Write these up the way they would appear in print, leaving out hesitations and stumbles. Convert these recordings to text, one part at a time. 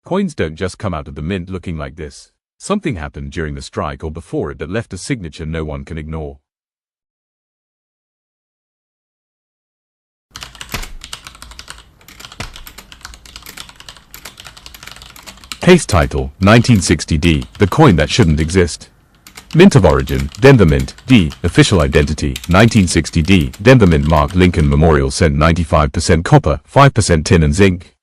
Coins don't just come out of the mint looking like this. Something happened during the strike or before it that left a signature no one can ignore. Case title, 1960D, the coin that shouldn't exist. Mint of origin, Denver Mint. D. Official identity, 1960D, Denver Mint mark Lincoln Memorial cent 95% copper, 5% tin and zinc.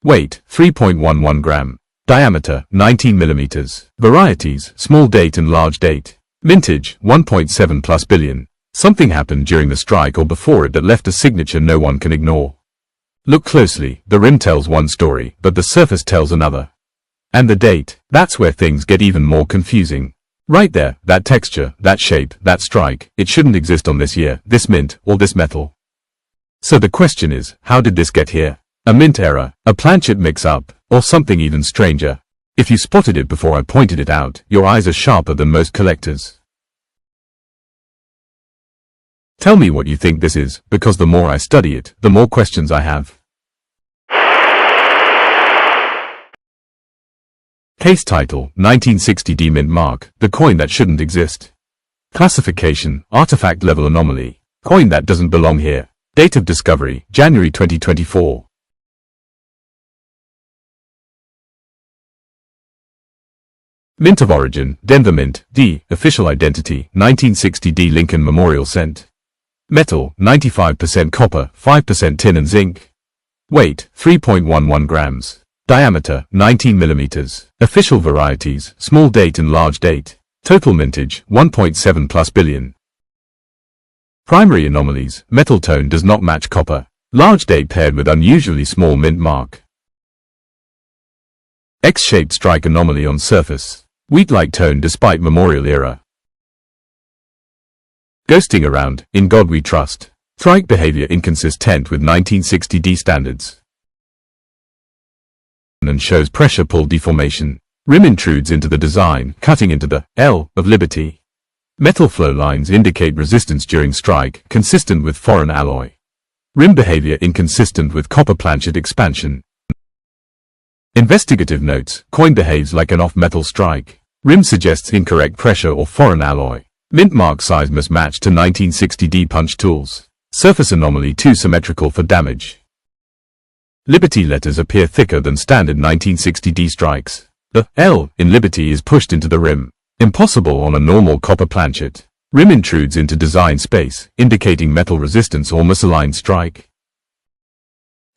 Weight, 3.11 gram. Diameter, 19 millimeters. Varieties, small date and large date. Mintage, 1.7+ billion. Something happened during the strike or before it that left a signature no one can ignore. Look closely, the rim tells one story, but the surface tells another. And the date, that's where things get even more confusing. Right there, that texture, that shape, that strike, it shouldn't exist on this year, this mint, or this metal. So the question is, how did this get here? A mint error, a planchet mix-up, or something even stranger? If you spotted it before I pointed it out, your eyes are sharper than most collectors. Tell me what you think this is, because the more I study it, the more questions I have. Case title, 1960D Mint mark, the coin that shouldn't exist. Classification, artifact level anomaly, coin that doesn't belong here. Date of discovery, January 2024. Mint of origin, Denver Mint. D. Official identity, 1960D Lincoln Memorial cent. Metal, 95% copper, 5% tin and zinc. Weight, 3.11 grams. Diameter, 19 millimeters. Official varieties, small date and large date. Total mintage, 1.7+ billion. Primary anomalies, metal tone does not match copper. Large date paired with unusually small mint mark. X-shaped strike anomaly on surface. Wheat-like tone despite memorial era. Ghosting around, in God we trust. Strike behavior inconsistent with 1960D standards. And shows pressure pull deformation. Rim intrudes into the design, cutting into the L of Liberty. Metal flow lines indicate resistance during strike, consistent with foreign alloy. Rim behavior inconsistent with copper planchet expansion. Investigative notes, coin behaves like an off-metal strike. Rim suggests incorrect pressure or foreign alloy. Mint mark size must match to 1960D punch tools. Surface anomaly too symmetrical for damage. Liberty letters appear thicker than standard 1960D strikes. The L in Liberty is pushed into the rim. Impossible on a normal copper planchet. Rim intrudes into design space, indicating metal resistance or misaligned strike.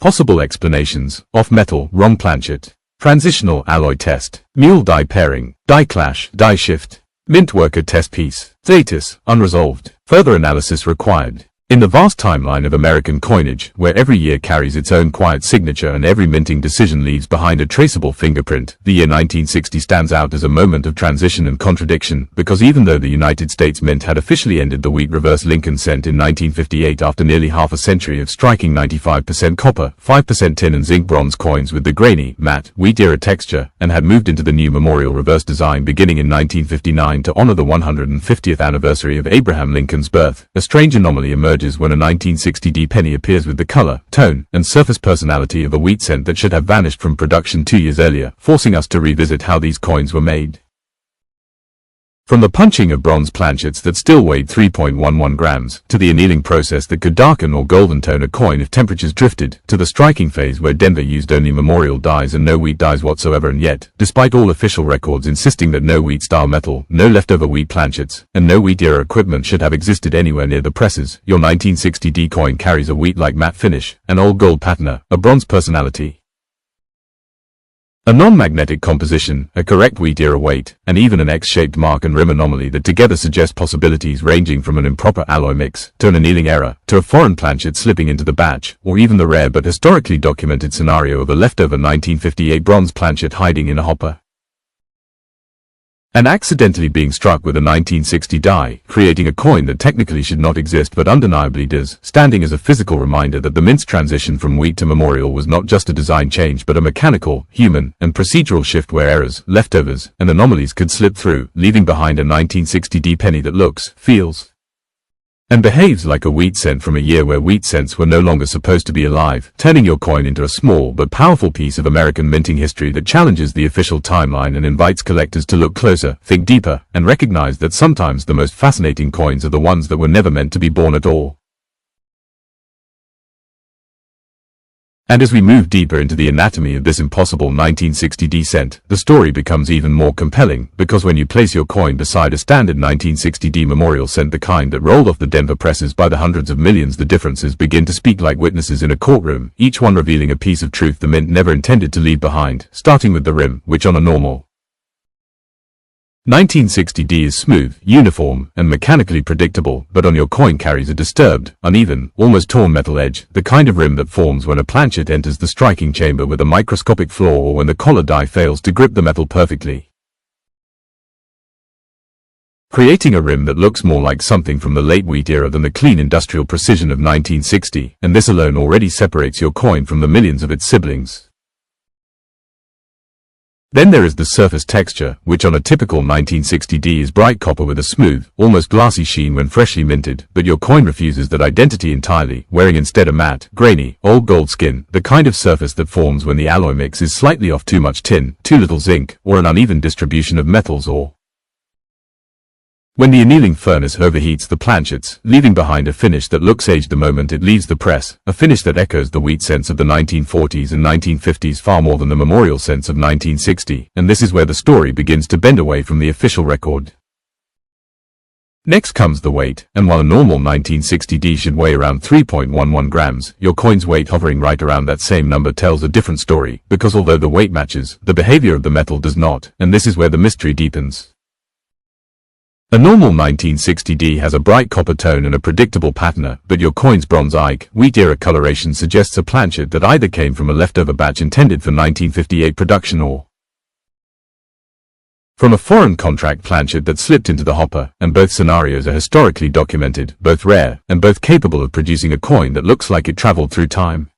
Possible explanations, off metal, wrong planchet. Transitional alloy test. Mule die pairing, die clash, die shift. Mint worker test piece. Status, unresolved. Further analysis required. In the vast timeline of American coinage, where every year carries its own quiet signature and every minting decision leaves behind a traceable fingerprint, the year 1960 stands out as a moment of transition and contradiction, because even though the United States Mint had officially ended the wheat reverse Lincoln cent in 1958 after nearly half a century of striking 95% copper, 5% tin and zinc bronze coins with the grainy, matte, wheat-era texture, and had moved into the new memorial reverse design beginning in 1959 to honor the 150th anniversary of Abraham Lincoln's birth, a strange anomaly emerged when a 1960D penny appears with the color, tone, and surface personality of a wheat cent that should have vanished from production 2 years earlier, forcing us to revisit how these coins were made. From the punching of bronze planchets that still weighed 3.11 grams, to the annealing process that could darken or golden tone a coin if temperatures drifted, to the striking phase where Denver used only memorial dies and no wheat dies whatsoever, and yet, despite all official records insisting that no wheat-style metal, no leftover wheat planchets, and no wheat-era equipment should have existed anywhere near the presses, your 1960D coin carries a wheat-like matte finish, an old gold patina, a bronze personality. A non-magnetic composition, a correct wheat-era weight, and even an X-shaped mark and rim anomaly that together suggest possibilities ranging from an improper alloy mix, to an annealing error, to a foreign planchet slipping into the batch, or even the rare but historically documented scenario of a leftover 1958 bronze planchet hiding in a hopper. And accidentally being struck with a 1960 die, creating a coin that technically should not exist but undeniably does, standing as a physical reminder that the mint's transition from wheat to memorial was not just a design change but a mechanical, human, and procedural shift where errors, leftovers, and anomalies could slip through, leaving behind a 1960D penny that looks, feels, and behaves like a wheat cent from a year where wheat cents were no longer supposed to be alive, turning your coin into a small but powerful piece of American minting history that challenges the official timeline and invites collectors to look closer, think deeper, and recognize that sometimes the most fascinating coins are the ones that were never meant to be born at all. And as we move deeper into the anatomy of this impossible 1960D cent, the story becomes even more compelling, because when you place your coin beside a standard 1960D memorial cent, the kind that rolled off the Denver presses by the hundreds of millions, the differences begin to speak like witnesses in a courtroom, each one revealing a piece of truth the mint never intended to leave behind, starting with the rim, which on a normal 1960D is smooth, uniform, and mechanically predictable, but on your coin carries a disturbed, uneven, almost torn metal edge, the kind of rim that forms when a planchet enters the striking chamber with a microscopic flaw or when the collar die fails to grip the metal perfectly, creating a rim that looks more like something from the late wheat era than the clean industrial precision of 1960, and this alone already separates your coin from the millions of its siblings. Then there is the surface texture, which on a typical 1960D is bright copper with a smooth, almost glassy sheen when freshly minted, but your coin refuses that identity entirely, wearing instead a matte, grainy, old gold skin, the kind of surface that forms when the alloy mix is slightly off, too much tin, too little zinc, or an uneven distribution of metals, or when the annealing furnace overheats the planchets, leaving behind a finish that looks aged the moment it leaves the press, a finish that echoes the wheat cents of the 1940s and 1950s far more than the memorial cents of 1960, and this is where the story begins to bend away from the official record. Next comes the weight, and while a normal 1960D should weigh around 3.11 grams, your coin's weight hovering right around that same number tells a different story, because although the weight matches, the behavior of the metal does not, and this is where the mystery deepens. A normal 1960D has a bright copper tone and a predictable patina, but your coin's Bronze Ike, wheat-era coloration suggests a planchet that either came from a leftover batch intended for 1958 production or from a foreign contract planchet that slipped into the hopper, and both scenarios are historically documented, both rare, and both capable of producing a coin that looks like it traveled through time.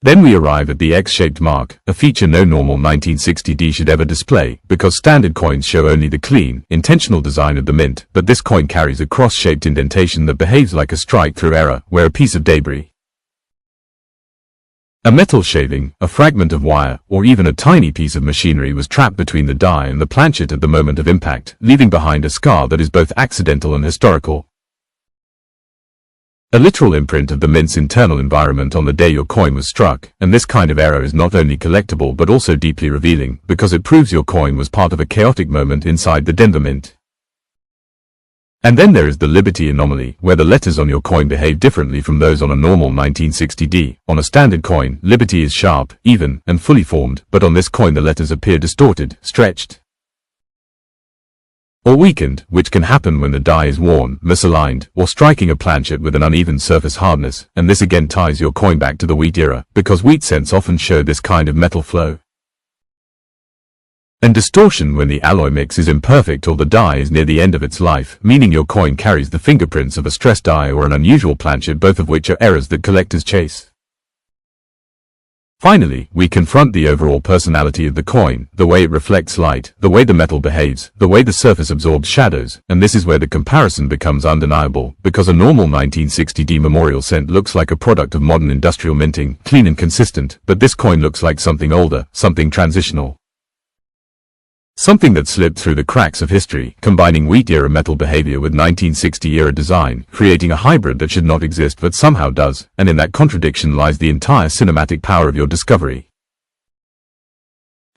Then we arrive at the X-shaped mark, a feature no normal 1960D should ever display, because standard coins show only the clean, intentional design of the mint, but this coin carries a cross-shaped indentation that behaves like a strike through error, where a piece of debris, a metal shaving, a fragment of wire, or even a tiny piece of machinery was trapped between the die and the planchet at the moment of impact, leaving behind a scar that is both accidental and historical. A literal imprint of the mint's internal environment on the day your coin was struck, and this kind of error is not only collectible but also deeply revealing, because it proves your coin was part of a chaotic moment inside the Denver Mint. And then there is the Liberty anomaly, where the letters on your coin behave differently from those on a normal 1960D. On a standard coin, Liberty is sharp, even, and fully formed, but on this coin the letters appear distorted, stretched, or weakened, which can happen when the die is worn, misaligned, or striking a planchet with an uneven surface hardness, and this again ties your coin back to the wheat era, because wheat cents often show this kind of metal flow and distortion when the alloy mix is imperfect or the die is near the end of its life, meaning your coin carries the fingerprints of a stressed die or an unusual planchet, both of which are errors that collectors chase. Finally, we confront the overall personality of the coin, the way it reflects light, the way the metal behaves, the way the surface absorbs shadows, and this is where the comparison becomes undeniable, because a normal 1960D memorial cent looks like a product of modern industrial minting, clean and consistent, but this coin looks like something older, something transitional. Something that slipped through the cracks of history, combining wheat-era metal behavior with 1960-era design, creating a hybrid that should not exist but somehow does, and in that contradiction lies the entire cinematic power of your discovery.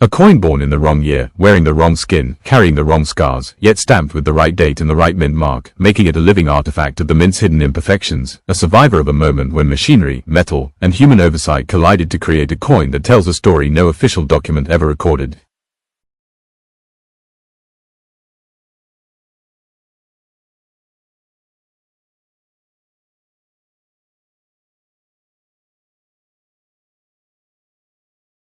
A coin born in the wrong year, wearing the wrong skin, carrying the wrong scars, yet stamped with the right date and the right mint mark, making it a living artifact of the mint's hidden imperfections, a survivor of a moment when machinery, metal, and human oversight collided to create a coin that tells a story no official document ever recorded.